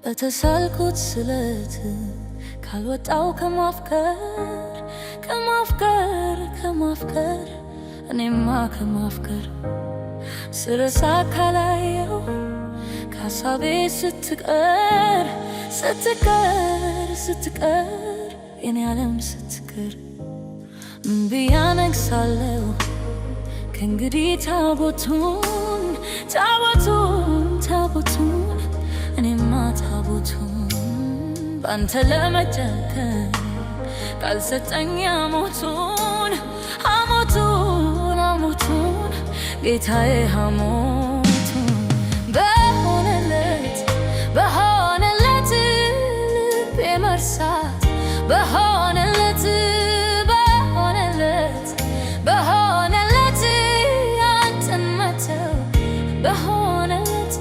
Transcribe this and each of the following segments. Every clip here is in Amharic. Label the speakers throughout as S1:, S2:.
S1: በተሳልኩት ስለት ካልወጣው ከማፍቀር እኔማ ከማፍቀር ስረሳ ካላየው ከሀሳቤ ስትቀር የኔ ዓለም ስትቀር ምን ብዬ አነግሳለሁ ከእንግዲህ ታቦቱን እኔማ ታቦቱን ባንተ ለመጨከን ካልሰጠኝ ሐሞቱን ጌታዬ ሐሞቱን በሆነለት ልቤ መርሳት በሆነለት አንተን መተው በሆነለት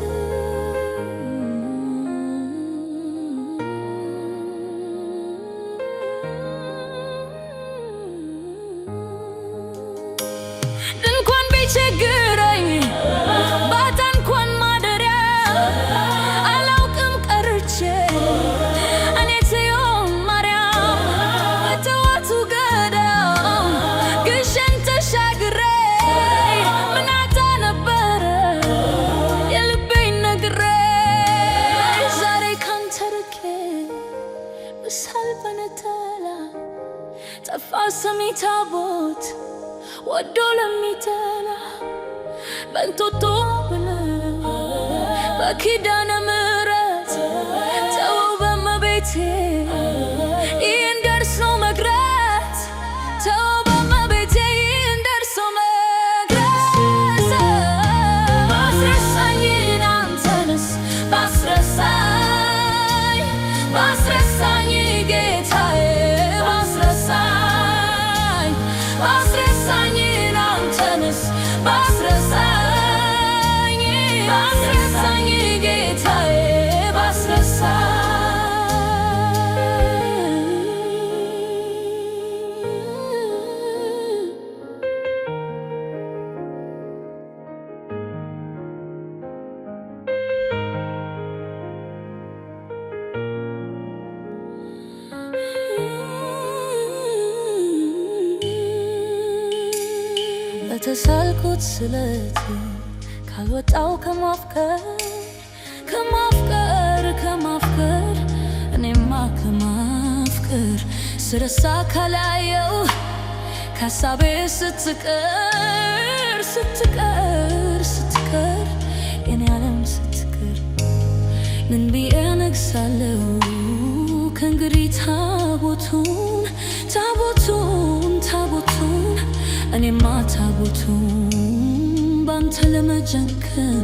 S1: እንኳን ቢቸግረኝ ባጣ እንኳን ማደሪያ አላውቅም ቀርቼ እኔ ጽዮን ማርያም በጠዋቱ ገዳም ግሸን ተሻግሬ ምን አጣ ነበረ የልቤን ነግሬ ዛሬ ካንተ ርቄ ምሳል በነጠላ ጠፋ ሰሚ ታቦት ወዶ ለሚጠላ በእንጦጦ ብለህ በኪዳነ ምሕረት ተወው በእመቤቴ ይህን ደርሶ መቅረት ተወው በእመቤቴ ይህን ደርሶ መቅረት ባስረሳኝን አንተንስ ባስረሳኝ ጌታዬ ባስረሳኝን አንተንስ ባስረሳኝ ጌታዬ በተሳልኩት ስለት ካልወጣው ከማፍቀር እኔማ ከማፍቀር ስረሳ ካላየው ከሀሳቤ ስትቀር የኔ ዓለም ስትቀር ምን ብዬ አነግሳለሁ ከእንግዲህ ታቦቱን እኔማ ታቦቱን ባንተ ለመጨከን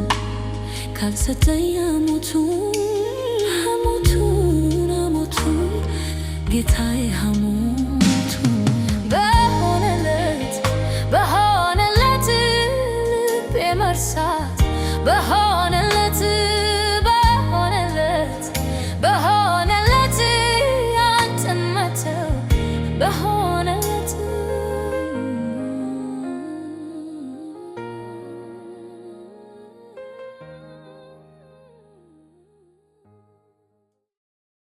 S1: ካልሰጠኝ ሐሞቱን ጌታዬ ሐሞቱን በሆነለት ልቤ መርሳት